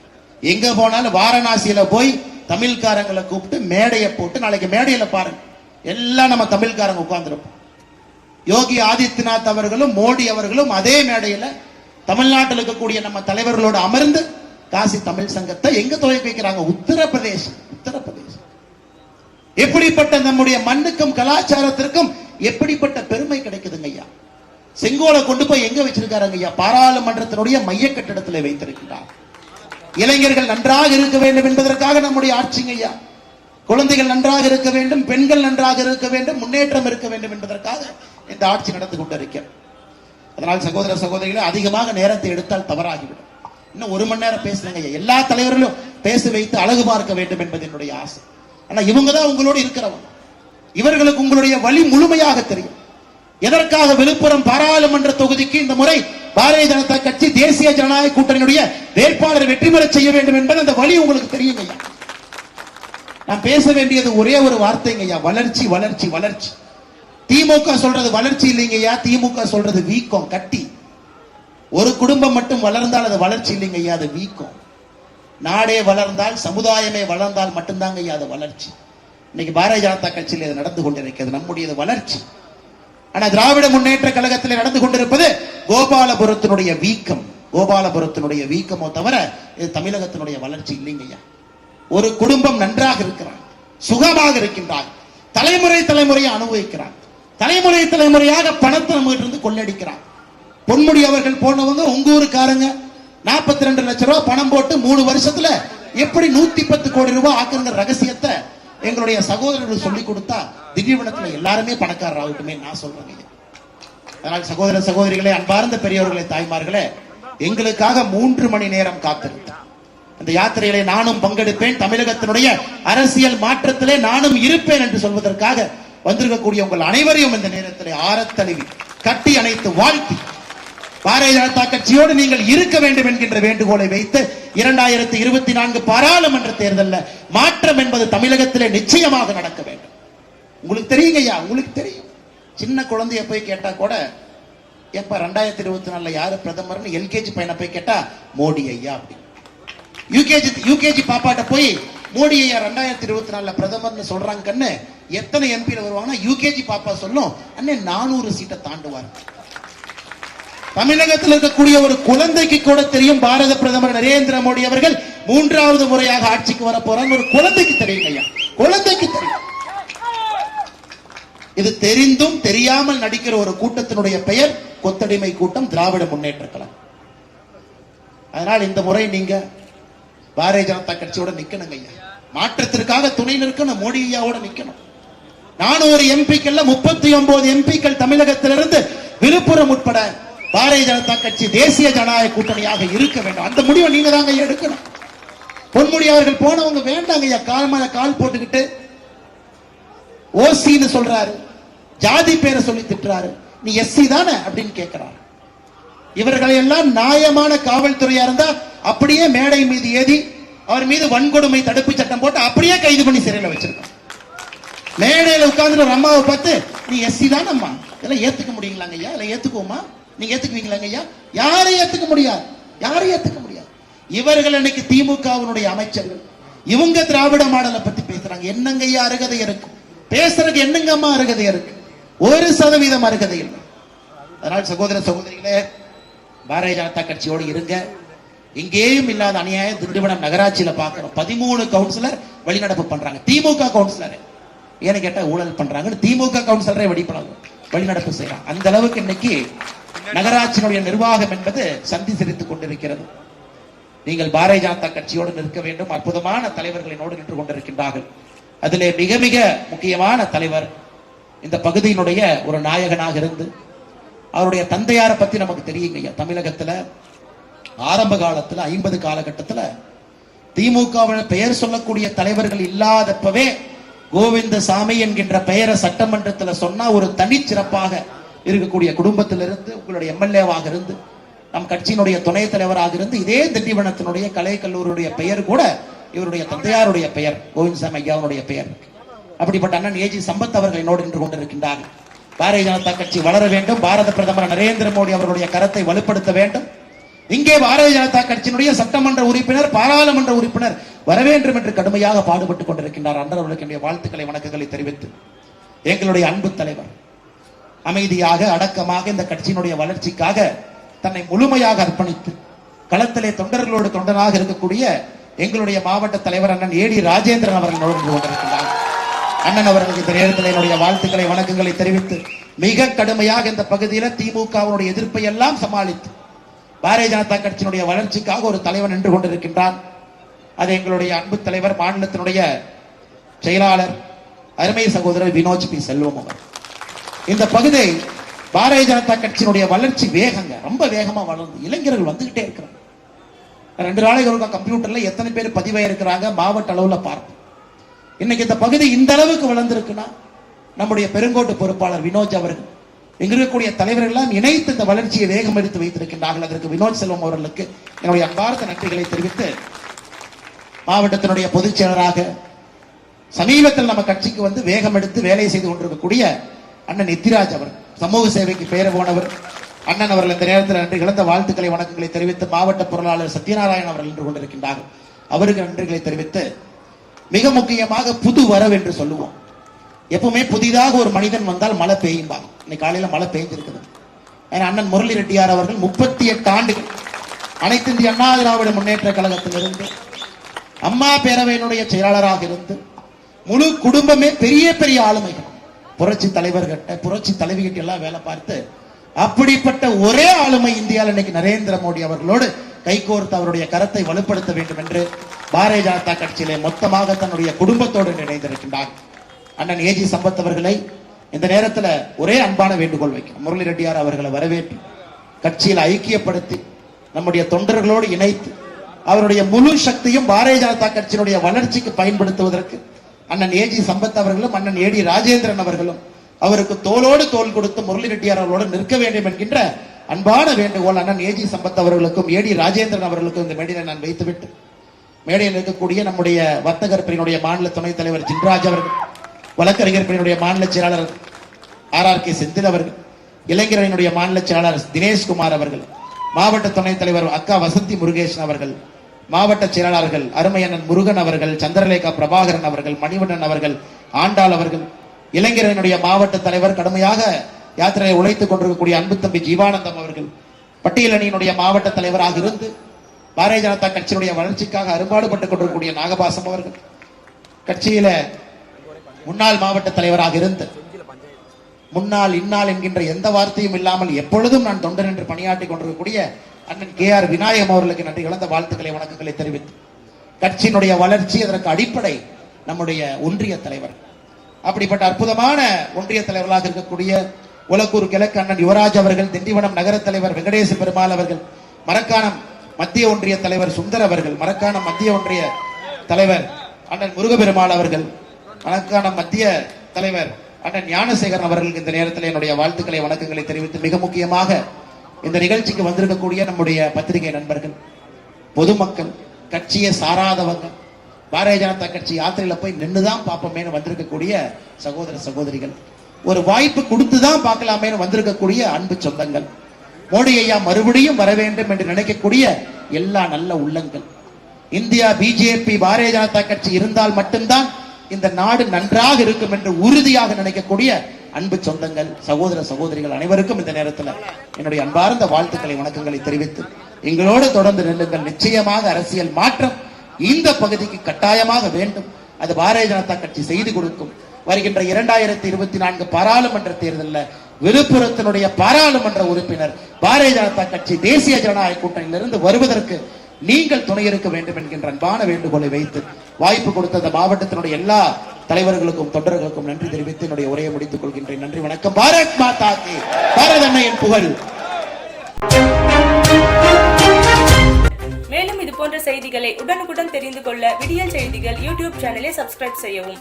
எங்க போனாலும் வாரணாசியில போய் தமிழ்காரங்களை கூப்பிட்டு மேடையை போட்டு நாளைக்கு மேடையில பாருங்க எல்லாம் நம்ம தமிழ்காரங்க உட்கார்ந்துருப்போம். யோகி ஆதித்யநாத் அவர்களும் மோடி அவர்களும் அதே மேடையில தமிழ்நாட்டில் இருக்கக்கூடிய நம்ம தலைவர்களோடு அமர்ந்து காசி தமிழ் சங்கத்தை எங்க துவக்கி வைக்கிறாங்க? உத்தரப்பிரதேசம். எப்படிப்பட்ட நம்முடைய மண்ணுக்கும் கலாச்சாரத்திற்கும் எப்படிப்பட்ட பெருமை கிடைக்குதுங்க ஐயா. செங்கோலை கொண்டு போய் எங்க வச்சிருக்காருங்க ஐயா? பாராளுமன்றத்தினுடைய மைய கட்டிடத்தில் வைத்திருக்கிறார். இளைஞர்கள் நன்றாக இருக்க வேண்டும் என்பதற்காக நம்முடைய ஆட்சிங்க ஐயா. குழந்தைகள் நன்றாக இருக்க வேண்டும், பெண்கள் நன்றாக இருக்க வேண்டும், முன்னேற்றம் இருக்க வேண்டும் என்பதற்காக இந்த ஆட்சி நடந்து கொண்டிருக்கிறது. அதனால் சகோதர சகோதரிகளை அதிகமாக நேரத்தை எடுத்தால் தவறாகிவிடும். இன்னும் 1 மணி நேரம் பேசுறேங்க ஐயா. எல்லா தலைவர்களும் பேச வைத்து அழகு பார்க்க வேண்டும் என்பது என்னுடைய ஆசை. ஆனா இவங்க தான் உங்களோடு இருக்கிறவங்க. இவர்களுக்கு உங்களுடைய வழி முழுமையாக தெரியும். எதற்காக விழுப்புரம் பாராளுமன்ற தொகுதிக்கு இந்த முறை பாரதிய ஜனதா கட்சி தேசிய ஜனநாயக கூட்டணியுடைய வேட்பாளரை வெற்றி பெற செய்ய வேண்டும் என்பது அந்த வழி உங்களுக்கு தெரியும் ஐயா. நான் பேச வேண்டியது ஒரே ஒரு வார்த்தைங்க ஐயா, வளர்ச்சி வளர்ச்சி வளர்ச்சி. திமுக சொல்றது வளர்ச்சி இல்லைங்க ஐயா, திமுக சொல்றது வீக்கம், கட்டி. ஒரு குடும்பம் மட்டும் வளர்ந்தால் அது வளர்ச்சி இல்லைங்க ஐயா, அது வீக்கம். நாடே வளர்ந்தால், சமுதாயமே வளர்ந்தால் மட்டும்தாங்க ஐயா அது வளர்ச்சி. இன்னைக்கு பாரதிய ஜனதா கட்சியில் இது நடந்து கொண்டிருக்கிறது நம்முடைய வளர்ச்சி. ஆனா திராவிட முன்னேற்ற கழகத்தில் நடந்து கொண்டிருப்பது கோபாலபுரத்தினுடைய வீக்கம். கோபாலபுரத்தினுடைய வீக்கமோ தவிர இது தமிழகத்தினுடைய வளர்ச்சி இல்லைங்க ஐயா. ஒரு குடும்பம் நன்றாக இருக்கிறார், சுகமாக இருக்கின்றார், தலைமுறை தலைமுறையை அனுபவிக்கிறார், தலைமுறை தலைமுறையாக பணத்தை நம்ம இருந்து கொள்ளடிக்கிறார். பொன்முடி அவர்கள் போனவங்க உங்க ஊருக்காரங்க 42 லட்சம் ரூபாய் பணம் போட்டு 3 வருஷத்துல எப்படி 110 கோடி ரூபாய் ஆக்குற ரகசியத்தை எங்களுடைய சகோதரர்கள் சொல்லிக் கொடுத்தா திடீர்னத்துல எல்லாருமே பணக்காரர் ஆகட்டுமே நான் சொல்றேன். அதனால் சகோதர சகோதரிகளே, அன்பார்ந்த பெரியவர்களே, தாய்மார்களே, எங்களுக்காக 3 மணி நேரம் காத்திருந்தார். அந்த யாத்திரையிலே நானும் பங்கெடுப்பேன், தமிழகத்தினுடைய அரசியல் மாற்றத்திலே நானும் இருப்பேன் என்று சொல்வதற்காக வந்திருக்கக்கூடிய உங்கள் அனைவரையும் இந்த நேரத்திலே ஆரத்தழுவி கட்டி அணைத்து வாழ்த்தி பாரதிய ஜனதா கட்சியோடு நீங்கள் இருக்க வேண்டும் என்கின்ற வேண்டுகோளை வைத்து 2024 பாராளுமன்ற தேர்தலில் மாற்றம் என்பது தமிழகத்திலே நிச்சயமாக நடக்க வேண்டும். உங்களுக்கு தெரியுங்க ஐயா, உங்களுக்கு தெரியும். சின்ன குழந்தைய போய் கேட்டா கூட எப்ப 2024 யாரு பிரதமர்னு எல்கேஜி பையனை போய் கேட்டா மோடி ஐயா அப்படி. யூகேஜி பாப்பாட்ட போய் மோடி ஐயா 2024 பிரதமர்னு சொல்றாங்க கண்ணு. எத்தனை எம்பில வருவாங்கன்னா யூகேஜி பாப்பா சொல்லும் அண்ணே 400 சீட்டை தாண்டுவார். தமிழகத்தில் இருக்கக்கூடிய ஒரு குழந்தைக்கு கூட தெரியும் பாரத பிரதமர் நரேந்திர மோடி அவர்கள் 3வது முறையாக ஆட்சிக்கு வர போறாங்க. ஒரு குழந்தைக்கு தெரியும் ஐயா, குழந்தைக்கு தெரியும். இது தெரிந்தும் தெரியாமல் நடிக்கிற ஒரு கூட்டத்தினுடைய பெயர் கொத்தடிமை கூட்டம், திராவிட முன்னேற்ற கழகம். அதனால் இந்த முறை நீங்க பாரதிய ஜனதா கட்சியோட நிக்கணுங்க ஐயா. மாற்றத்திற்காக துணை நிற்கணும், மோடி ஐயாவோட நிக்கணும். 400 எம்பிக்கள் 39 எம்பிக்கள் தமிழகத்திலிருந்து விழுப்புரம் உட்பட பாரதிய ஜனதா கட்சி தேசிய ஜனநாயக கூட்டணியாக இருக்க வேண்டும். அந்த முடிவை நீங்க தாங்க எடுக்கணும். பொன்முடி அவர்கள் போனவங்க வேண்டாங்க ஐயா, கால் மேல கால் போட்டுக்கிட்டு ஓசின்னு சொல்றாரு, ஜாதி பேரை சொல்லி திட்டுறாரு, நீ எஸ்சி தானே அப்படின்னு கேட்கிறாரு. இவர்களை எல்லாம் நியாயமான காவல்துறையா இருந்தா அப்படியே மேடை மீது ஏதி அவர் மீது வன்கொடுமை தடுப்பு சட்டம் போட்டு அப்படியே கைது பண்ணி சிறையில் வச்சிருக்கோம். மேடையில் உட்கார்ந்து ஒரு அம்மாவை பார்த்து நீ எஸ்சி தானே அம்மா, இதெல்லாம் ஏத்துக்க முடியுங்களாங்க ஐயா, இதெல்லாம் ஏத்துக்குவோமா, நீங்க ஏத்துக்குவீங்களாங்க ஐயா? யாரையும் ஏத்துக்க முடியாது, யாரையும் ஏத்துக்க முடியாது. இவர்கள் இன்னைக்கு திமுகவினுடைய அமைச்சர்கள், இவங்க திராவிட மாடலை பத்தி பேசுறாங்க. என்னங்கய்யா அருகதை இருக்கும்? பேசுறதுக்கு என்னங்கம்மா அருகதை இருக்கு? 1% அருகதை இல்லை. அதனால் சகோதர சகோதரிகளே, பாரதிய ஜனதா கட்சியோடு இருங்க. இங்கேயும் இல்லாத அநியாயம் திண்டிவனம் நகராட்சியில பார்க்கிறோம். 13 கவுன்சிலர் வெளிநடப்பு பண்றாங்க. திமுக கவுன்சிலர் ஏன்னு கேட்டா ஊழல் பண்றாங்கன்னு திமுக கவுன்சிலரை வெளிநடப்பு செய்யறாங்க. அந்த அளவுக்கு இன்னைக்கு நகராட்சியினுடைய நிர்வாகம் என்பது சந்தி சிரித்துக் கொண்டிருக்கிறது. நீங்கள் பாரதிய ஜனதா கட்சியோடு நிற்க வேண்டும். அற்புதமான தலைவர்களினோடு நின்று கொண்டிருக்கின்றார்கள். அதிலே மிக மிக முக்கியமான தலைவர் இந்த பகுதியினுடைய ஒரு நாயகனாக இருந்து, அவருடைய தந்தையாரை பத்தி நமக்கு தெரியுங்க. தமிழகத்துல ஆரம்ப காலத்துல 50 காலகட்டத்துல திமுக பெயர் சொல்லக்கூடிய தலைவர்கள் இல்லாதப்பவே கோவிந்தசாமி என்கின்ற பெயரை சட்டமன்றத்தில் சொன்னா ஒரு தனிச்சிறப்பாக இருக்கக்கூடிய குடும்பத்திலிருந்து உங்களுடைய எம்எல்ஏவாக இருந்து நம் கட்சியினுடைய துணை தலைவராக இருந்து இதே திண்டிவனத்தினுடைய கலை கல்லூரியுடைய பெயர் கூட இவருடைய தந்தையாருடைய பெயர் கோவிந்தசாமி ஐயாவுடைய பெயர். அப்படிப்பட்ட அண்ணன் ஏஜி சம்பத் அவர்கள் என்னோடு நின்று கொண்டிருக்கின்றார்கள். பாரதிய ஜனதா கட்சி வளர வேண்டும். பாரத பிரதமர் நரேந்திர மோடி அவருடைய கரத்தை வலுப்படுத்த வேண்டும். இங்கே பாரதிய ஜனதா கட்சியினுடைய சட்டமன்ற உறுப்பினர், பாராளுமன்ற உறுப்பினர் வர வேண்டும் என்று கடுமையாக பாடுபட்டுக் கொண்டிருக்கின்றார். அன்றவர்களுக்கு என்னுடைய வாழ்த்துக்களை வணக்கங்களை தெரிவித்து, எங்களுடைய அன்பு தலைவர் அமைதியாக அடக்கமாக இந்த கட்சியினுடைய வளர்ச்சிக்காக தன்னை முழுமையாக அர்ப்பணித்து களத்திலே தொண்டர்களோடு தொண்டனாக இருக்கக்கூடிய எங்களுடைய மாவட்ட தலைவர் அண்ணன் ஏடி ராஜேந்திரன் அவர்கள் நோக்கி கொண்டிருக்கிறார். அண்ணன் அவர்களுக்கு இந்த நேரத்தில் என்னுடைய வாழ்த்துக்களை வணக்கங்களை தெரிவித்து, மிக கடுமையாக இந்த பகுதியில் திமுகவுடைய எதிர்ப்பை எல்லாம் சமாளித்து பாரதிய ஜனதா கட்சியினுடைய வளர்ச்சிக்காக ஒரு தலைவர் நின்று கொண்டிருக்கின்றார். அது எங்களுடைய அன்பு தலைவர், மாநிலத்தினுடைய செயலாளர், அருமை சகோதரர் வினோஜ் பி செல்வம் அவர். இந்த பகுதி பாரதிய ஜனதா கட்சியினுடைய வளர்ச்சி வேகங்க, ரொம்ப வேகமா வளர்ந்து இளைஞர்கள் வந்துகிட்டே இருக்கிறாங்க. 2 நாளைக்கு கம்ப்யூட்டர்ல எத்தனை பேர் பதிவாக இருக்கிறாங்க மாவட்ட அளவுல பார்ப்போம். இன்னைக்கு இந்த பகுதி இந்த அளவுக்கு வளர்ந்திருக்குன்னா நம்முடைய பெருங்கோட்டு பொறுப்பாளர் வினோஜ் அவர்கள், இங்க இருக்கக்கூடிய தலைவர்கள் எல்லாம் இணைத்து இந்த வளர்ச்சியை வேகம் எடுத்து வைத்திருக்கின்றார்கள். அதற்கு வினோத் செல்வம் அவர்களுக்கு என்னுடைய அன்பார்ந்த நன்றிகளை தெரிவித்து, மாவட்டத்தினுடைய பொதுச் செயலராக சமீபத்தில் நம்ம கட்சிக்கு வந்து வேகம் எடுத்து வேலை செய்து கொண்டிருக்கக்கூடிய அண்ணன் எத்திராஜ் அவர், சமூக சேவைக்கு பெயர் போனவர் அண்ணன் அவர்கள் இந்த நேரத்தில் நன்றி கலந்த வாழ்த்துக்களை வணக்கங்களை தெரிவித்து, மாவட்ட பொருளாளர் சத்யநாராயணன் அவர்கள் நின்று கொண்டிருக்கின்றார்கள். அவருக்கு நன்றிகளை தெரிவித்து, மிக முக்கியமாக புது வரவு என்று சொல்லுவோம். எப்பவுமே புதிதாக ஒரு மனிதன் வந்தால் மழை பெய்யும்பாங்க. இன்னைக்கு காலையில மழை பெய்ஞ்சிருக்குது. அண்ணன் முரளி ரெட்டியார் அவர்கள் 38 ஆண்டுகள் அனைத்து இந்திய அண்ணா திராவிட முன்னேற்ற கழகத்திலிருந்து அம்மா பேரவையினுடைய செயலாளராக இருந்து முழு குடும்பமே பெரிய பெரிய ஆளுமைகள், புரட்சி தலைவர்கிட்ட புரட்சி தலைவிகிட்ட எல்லாம் வேலை பார்த்து, அப்படிப்பட்ட ஒரே ஆளுமை இந்தியாவில் இன்னைக்கு நரேந்திர மோடி அவர்களோடு கைகோர்த்து அவருடைய கரத்தை வலுப்படுத்த வேண்டும் என்று பாரதிய ஜனதா கட்சியிலே மொத்தமாக தன்னுடைய குடும்பத்தோடு இணைந்திருக்கின்றார். அண்ணன் ஏஜி சம்பத் அவர்களை இந்த நேரத்தில் ஒரே அன்பான வேண்டுகோள் வைக்கிறோம். முரளி ரெட்டியார் அவர்களை வரவேற்று கட்சியில் ஐக்கியப்படுத்தி நம்முடைய தொண்டர்களோடு இணைத்து அவருடைய முழு சக்தியும் பாரதிய ஜனதா கட்சியினுடைய வளர்ச்சிக்கு பயன்படுத்துவதற்கு அண்ணன் ஏஜி சம்பத் அவர்களும் அண்ணன் ஏடி ராஜேந்திரன் அவர்களும் அவருக்கு தோளோடு தோள் கொடுத்து முரளி ரெட்டியார் அவர்களோடு நிற்க வேண்டும் என்கின்ற அன்பான வேண்டுகோள் அண்ணன் ஏஜி சம்பத் அவர்களுக்கும் ஏடி ராஜேந்திரன் அவர்களுக்கும் இந்த மேடையை நான் வைத்துவிட்டு, மேடையில் இருக்கக்கூடிய நம்முடைய வர்த்தகர் பிரிவினுடைய மாநில துணைத் தலைவர் ஜின்ராஜ் அவர்கள், வழக்கறிஞர் பிரிவினுடைய மாநில செயலாளர் RRK செந்தில் அவர்கள், இளைஞரணியினுடைய மாநில செயலாளர் தினேஷ்குமார் அவர்கள், மாவட்ட துணைத் தலைவர் அக்கா வசந்தி முருகேசன் அவர்கள், மாவட்ட செயலாளர்கள் அருமையண்ணன் முருகன் அவர்கள், சந்திரலேகா பிரபாகரன் அவர்கள், மணிவண்ணன் அவர்கள், ஆண்டாள் அவர்கள், இளைஞரணியினுடைய மாவட்ட தலைவர் கடுமையாக யாத்திரையை உழைத்துக் கொண்டிருக்கக்கூடிய அன்பு தம்பி ஜீவானந்தம் அவர்கள், பட்டியல் அணியினுடைய மாவட்ட தலைவராக இருந்து பாரதிய ஜனதா கட்சியினுடைய வளர்ச்சிக்காக அரும்பாடுபட்டுக் கொண்டிருக்கக்கூடிய நாகபாசம் அவர்கள், கட்சியில முன்னாள் மாவட்ட தலைவராக இருந்து முன்னாள் இந்நாள் என்கின்ற எந்த வார்த்தையும் இல்லாமல் எப்பொழுதும் நான் தொண்டன் என்று பணியாற்றி கொண்டிருக்கக்கூடிய அண்ணன் KR விநாயகம் அவர்களுக்கு நன்றி கலந்த வாழ்த்துக்களை வணக்கங்களை தெரிவித்து, கட்சியினுடைய வளர்ச்சி அதற்கு அடிப்படை நம்முடைய ஒன்றிய தலைவர், அப்படிப்பட்ட அற்புதமான ஒன்றிய தலைவர்களாக இருக்கக்கூடிய உலக்கூர் கிழக்கு அண்ணன் யுவராஜ் அவர்கள், திண்டிவனம் நகர தலைவர் வெங்கடேச பெருமாள் அவர்கள், மரக்காணம் மத்திய ஒன்றிய தலைவர் சுந்தர் அவர்கள், மரக்காணம் மத்திய ஒன்றிய தலைவர் அண்ணன் முருகபெருமாள் அவர்கள், மரக்காணம் மத்திய தலைவர் அண்ணன் ஞானசேகரன் அவர்களுக்கு இந்த நேரத்தில் என்னுடைய வாழ்த்துக்களை வணக்கங்களை தெரிவித்து, மிக முக்கியமாக இந்த நிகழ்ச்சிக்கு வந்திருக்கக்கூடிய நம்முடைய பத்திரிகை நண்பர்கள், பொதுமக்கள், கட்சியை சாராதவங்க, பாரதிய ஜனதா கட்சி யாத்திரையில போய் நின்றுதான் பார்ப்போமேனு வந்திருக்கக்கூடிய சகோதர சகோதரிகள், ஒரு வாய்ப்பு கொடுத்துதான் பார்க்கலாமேனு வந்திருக்கக்கூடிய அன்பு சொந்தங்கள், மோடி ஐயா மறுபடியும் வர வேண்டும் என்று நினைக்கக்கூடிய எல்லா நல்ல உள்ளங்கள், இந்தியா பிஜேபி பாரதிய ஜனதா கட்சி இருந்தால் மட்டும்தான் இந்த நாடு நன்றாக இருக்கும் என்று உறுதியாக நினைக்கக்கூடிய அன்பு சொந்தங்கள், சகோதர சகோதரிகள் அனைவருக்கும் இந்த நேரத்தில் என்னுடைய அன்பார்ந்த வாழ்த்துக்களை, வணக்கங்களை தெரிவித்து எங்களோடு தொடர்ந்து நில்லுங்கள். நிச்சயமாக அரசியல் மாற்றம் இந்த பகுதிக்கு கட்டாயமாக வேண்டும். அது பாரதிய ஜனதா கட்சி செய்து கொடுக்கும். வருகின்ற 2024 பாராளுமன்ற தேர்தலில் விழுப்புரத்தினுடைய பாராளுமன்ற உறுப்பினர் பாரதிய ஜனதா கட்சி தேசிய ஜனநாயக கூட்டணியிலிருந்து வருவதற்கு நீங்கள் துணை இருக்க வேண்டும் என்கின்ற அன்பான வேண்டுகோளை வைத்து வாய்ப்பு கொடுத்த அந்த மாவட்டத்தினுடைய எல்லா தலைவர்களுக்கும் தொண்டர்களுக்கும் நன்றி தெரிவித்து என்னுடைய உரையை முடித்துக் கொள்கின்றேன். நன்றி, வணக்கம். பாரத் மாதா கி, பாரத அன்னையின் புகழ். மேலும் இது போன்ற செய்திகளை உடனுக்குடன் தெரிந்து கொள்ள விடியல் செய்திகள் யூடியூப் சேனலை சப்ஸ்கிரைப் செய்யவும்.